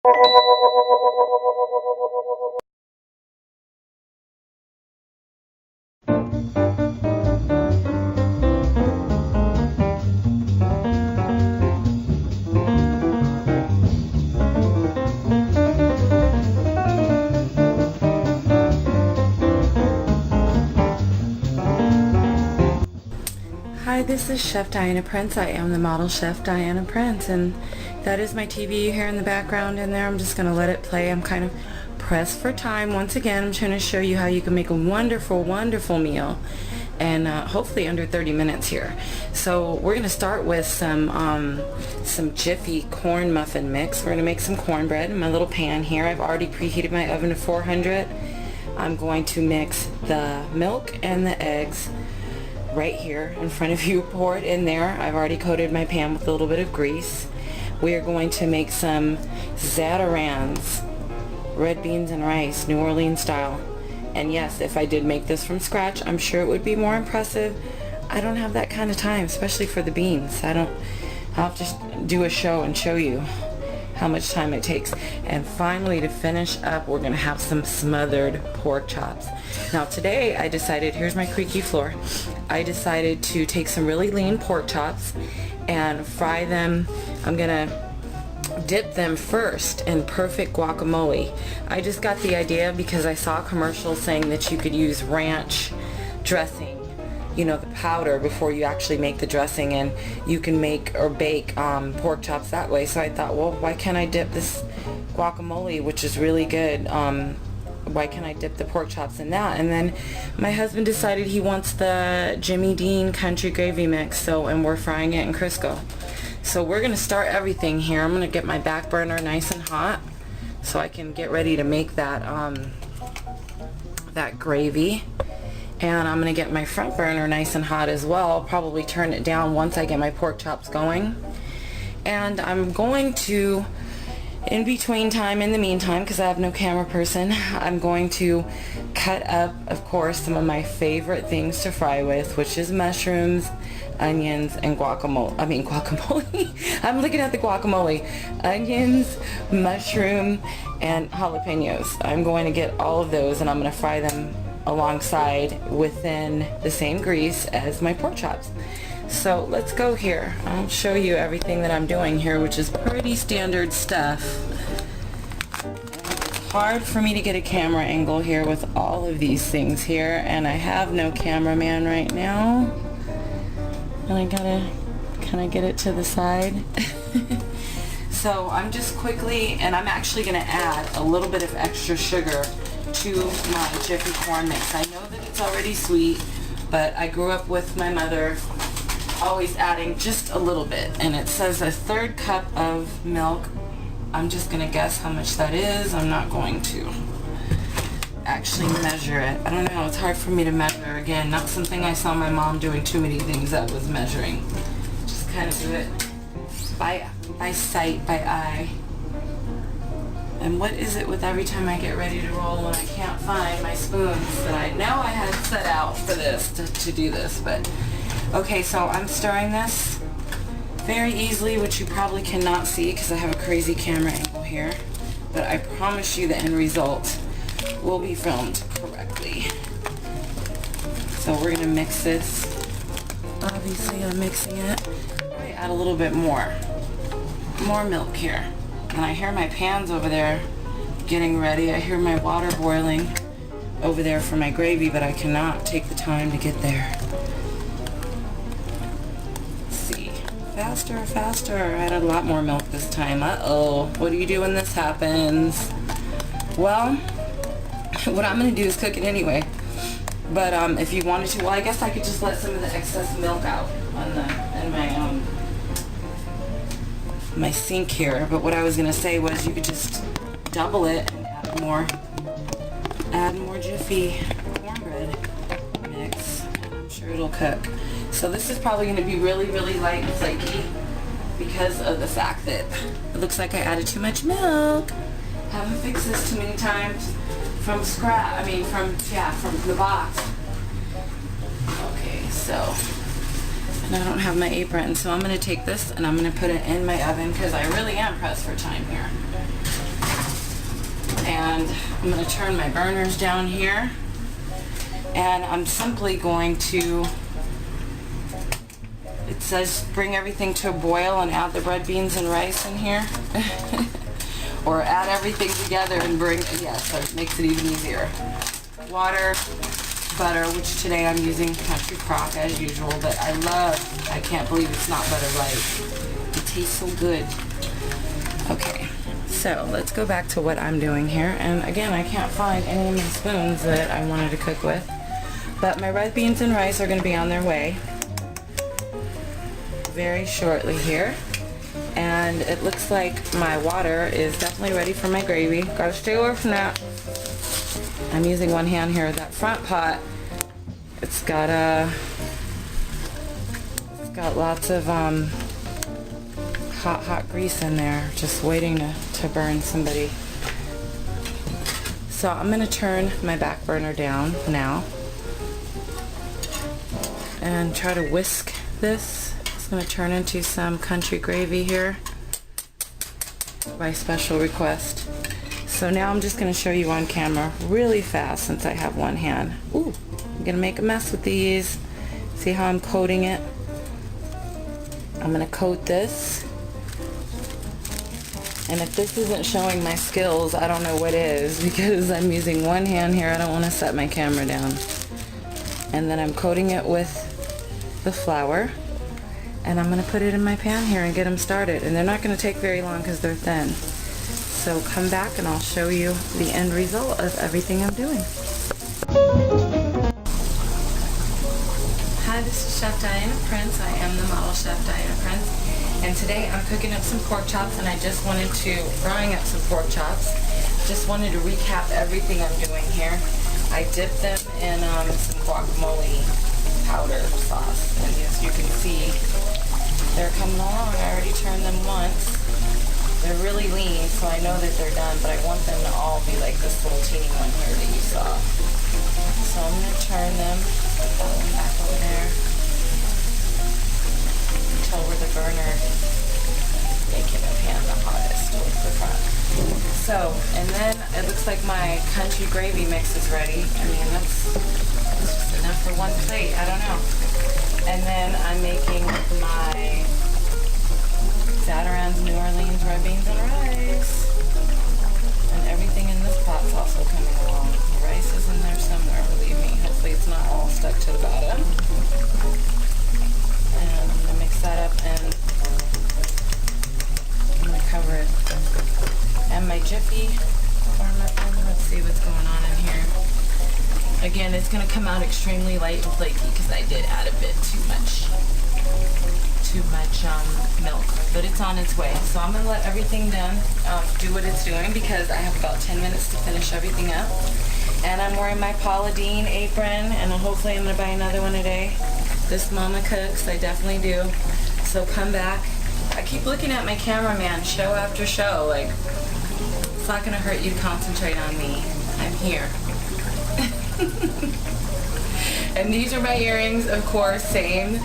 Hi, this is Chef Dianna Prince. I am the model chef Dianna Prince, and that is my TV you hear in the background in there. I'm just going to let it play. I'm kind of pressed for time. Once again, I'm trying to show you how you can make a wonderful, wonderful meal, and hopefully under 30 minutes here. So we're going to start with some Jiffy corn muffin mix. We're going to make some cornbread in my little pan here. I've already preheated my oven to 400. I'm going to mix the milk and the eggs right here in front of you. Pour it in there. I've already coated my pan with a little bit of grease. We are going to make some Zatarans, red beans and rice, New Orleans style. And yes, if I did make this from scratch, I'm sure it would be more impressive. I don't have that kind of time, especially for the beans. I'll just do a show and show you how much time it takes. And finally, to finish up, we're going to have some smothered pork chops. Now today I decided, here's my creaky floor, I decided to take some really lean pork chops and fry them. I'm going to dip them first in perfect guacamole. I just got the idea because I saw a commercial saying that you could use ranch dressing, you know, the powder, before you actually make the dressing, and you can make or bake pork chops that way. So I thought, well, why can't I dip this guacamole, which is really good, why can't I dip the pork chops in that? And then my husband decided he wants the Jimmy Dean country gravy mix, and we're frying it in Crisco. So we're going to start everything here. I'm going to get my back burner nice and hot so I can get ready to make that that gravy. And I'm going to get my front burner nice and hot as well. I'll probably turn it down once I get my pork chops going. And I'm going to, in the meantime, because I have no camera person, I'm going to cut up, of course, some of my favorite things to fry with, which is mushrooms, onions, and guacamole. I'm looking at the guacamole. Onions, mushroom, and jalapenos. I'm going to get all of those, and I'm going to fry them alongside within the same grease as my pork chops. So let's go here. I'll show you everything that I'm doing here, which is pretty standard stuff. It's hard for me to get a camera angle here with all of these things here, and I have no cameraman right now. And I gotta kind of get it to the side. So I'm just quickly, and I'm actually gonna add a little bit of extra sugar to my Jiffy corn mix. I know that it's already sweet, but I grew up with my mother always adding just a little bit, and it says a 1/3 cup of milk. I'm just gonna guess how much that is. I'm not going to actually measure it. I don't know, it's hard for me to measure. Again, not something I saw my mom doing too many things that was measuring. Just kind of do it by sight, by eye. And what is it with every time I get ready to roll and I can't find my spoons that I know I had set out for this, to do this, but okay, so I'm stirring this very easily, which you probably cannot see because I have a crazy camera angle here, but I promise you the end result will be filmed correctly. So we're gonna mix this. Obviously I'm mixing it. I add a little bit more milk here. And I hear my pans over there getting ready. I hear my water boiling over there for my gravy, but I cannot take the time to get there. Let's see. Faster, faster. I added a lot more milk this time. Uh-oh. What do you do when this happens? Well, what I'm going to do is cook it anyway. But if you wanted to, well, I guess I could just let some of the excess milk out in my sink here. But what I was going to say was you could just double it and add more Jiffy cornbread mix. I'm sure it'll cook. So this is probably going to be really, really light and flaky because of the fact that it looks like I added too much milk. Haven't fixed this too many times from scratch. From the box. Okay, so. And I don't have my apron, so I'm going to take this and I'm going to put it in my oven because I really am pressed for time here. And I'm going to turn my burners down here. And I'm simply going to, it says bring everything to a boil and add the red beans and rice in here. Or add everything together and bring, so it makes it even easier. Water, butter, which today I'm using Country Crock as usual, but I can't believe it's not Butter Light. It tastes so good. Okay, so let's go back to what I'm doing here. And again, I can't find any of my spoons that I wanted to cook with, but my red beans and rice are going to be on their way very shortly here. And it looks like my water is definitely ready for my gravy. Gotta stay away from that. I'm using one hand here. That front pot, it's got lots of hot grease in there, just waiting to burn somebody. So I'm gonna turn my back burner down now and try to whisk this. Going to turn into some country gravy here by special request. So now I'm just going to show you on camera really fast since I have one hand. Ooh, I'm going to make a mess with these. See how I'm coating it? I'm going to coat this. And if this isn't showing my skills, I don't know what is, because I'm using one hand here. I don't want to set my camera down. And then I'm coating it with the flour. And I'm going to put it in my pan here and get them started. And they're not going to take very long because they're thin. So come back and I'll show you the end result of everything I'm doing. Hi, this is Chef Dianna Prince. I am the model Chef Dianna Prince. And today I'm cooking up some pork chops, and I just wanted to, frying up some pork chops. Just wanted to recap everything I'm doing here. I dipped them in some guacamole powder sauce, and as you can see, they're coming along. I already turned them once. They're really lean, so I know that they're done, but I want them to all be like this little teeny one here that you saw. So I'm going to turn them, put them back over there until where the burner, making the pan the hottest towards the front. So, and then it looks like my country gravy mix is ready. I mean, that's just enough for one plate. I don't know. And then I'm making my Zatarain's New Orleans red beans and rice. And everything in this pot's also coming along. The rice is in there somewhere, believe me. Hopefully it's not all stuck to the bottom. And I'm going to mix that up, and I'm going to cover it. And my Jiffy Parmesan, let's see what's going on in here. Again, it's going to come out extremely light and flaky because I did add a bit too much milk, but it's on its way. So I'm going to let everything do what it's doing, because I have about 10 minutes to finish everything up. And I'm wearing my Paula Deen apron, and hopefully I'm going to buy another one today. This Mama Cooks, I definitely do. So come back. I keep looking at my cameraman show after show, like, it's not going to hurt you to concentrate on me. I'm here. And these are my earrings, of course, same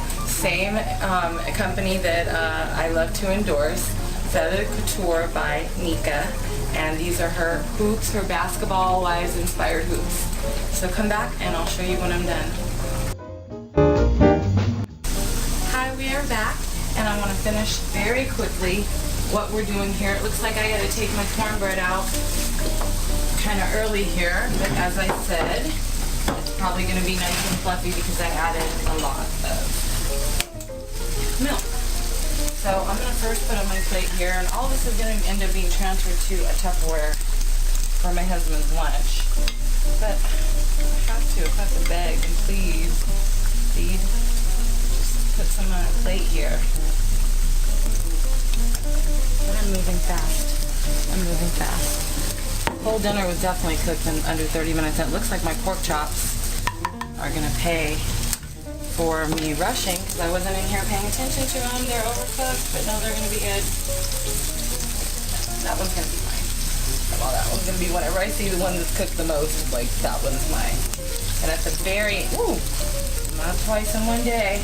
company that I love to endorse, Feather Couture by Nika. And these are her hoops, her basketball wives inspired hoops. So come back and I'll show you when I'm done. Hi, we are back, and I want to finish very quickly what we're doing here. It looks like I got to take my cornbread out kind of early here, but as I said, it's probably going to be nice and fluffy because I added a lot of milk. So I'm going to first put on my plate here, and all this is going to end up being transferred to a Tupperware for my husband's lunch. But I have to, if I have to beg, and please, feed, just put some on a plate here. But I'm moving fast. I'm moving fast. Whole dinner was definitely cooked in under 30 minutes. And it looks like my pork chops are going to pay for me rushing because I wasn't in here paying attention to them. They're overcooked, but no, they're going to be good. That one's going to be mine. Well, that one's going to be whenever I see the one that's cooked the most, like, that one's mine. And at the very, not twice in one day,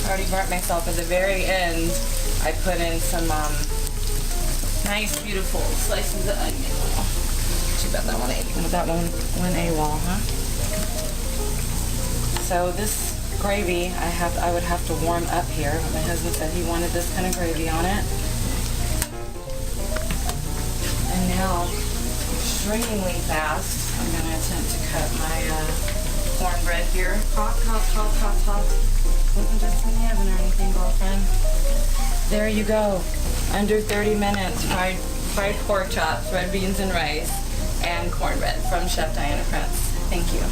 I already burnt myself. At the very end, I put in some nice, beautiful slices of onion to bet that went AWOL, huh? So this gravy, I would have to warm up here. My husband said he wanted this kind of gravy on it. And now, extremely fast, I'm going to attempt to cut my cornbread here. Hot, hot, hot, hot, hot. Wasn't just in the oven or anything, girlfriend. There you go. Under 30 minutes, fried pork chops, red beans and rice, and cornbread from Chef Dianna Prince. Thank you.